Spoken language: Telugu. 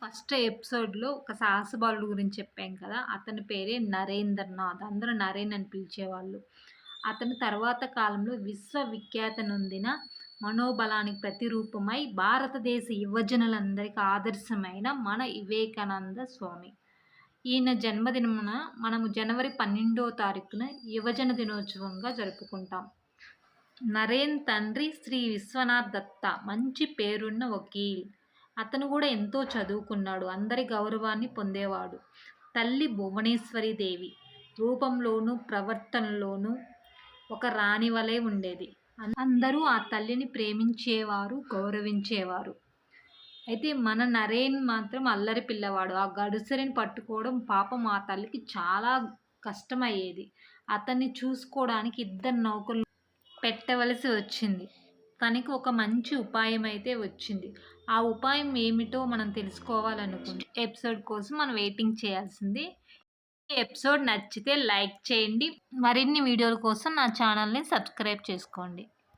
ఫస్ట్ ఎపిసోడ్‌లో ఒక సాహస బాలుడు గురించి చెప్పాం కదా! అతని పేరే నరేంద్రనాథ్. అందరూ నరేన్ అని పిలిచేవాళ్ళు. అతను తర్వాత కాలంలో విశ్వవిఖ్యాత నొందిన మనోబలానికి ప్రతిరూపమై భారతదేశ యువజనులందరికీ ఆదర్శమైన మన వివేకానంద స్వామి. ఈయన జన్మదినమున మనము జనవరి 12వ తారీఖున యువజన దినోత్సవంగా జరుపుకుంటాం. నరేన్ తండ్రి శ్రీ విశ్వనాథ్ దత్త మంచి పేరున్న వకీల్. అతను కూడా ఎంతో చదువుకున్నాడు. అందరి గౌరవాన్ని పొందేవాడు. తల్లి భువనేశ్వరి దేవి రూపంలోనూ ప్రవర్తనలోనూ ఒక రాణి వలె ఉండేది. అందరూ ఆ తల్లిని ప్రేమించేవారు, గౌరవించేవారు. అయితే మన నరేన్ మాత్రం అల్లరి పిల్లవాడు. ఆ గడుసరిని పట్టుకోవడం పాపం ఆ తల్లికి చాలా కష్టమయ్యేది. అతన్ని చూసుకోవడానికి ఇద్దరు నౌకలు పెట్టవలసి వచ్చింది. తనకి ఒక మంచి ఉపాయం అయితే వచ్చింది. ఆ ఉపాయం ఏమిటో మనం తెలుసుకోవాలనుకుంటే ఎపిసోడ్ కోసం మనం వెయిటింగ్ చేయాల్సింది. ఈ ఎపిసోడ్ నచ్చితే లైక్ చేయండి. మరిన్ని వీడియోల కోసం నా ఛానల్ని సబ్స్క్రైబ్ చేసుకోండి.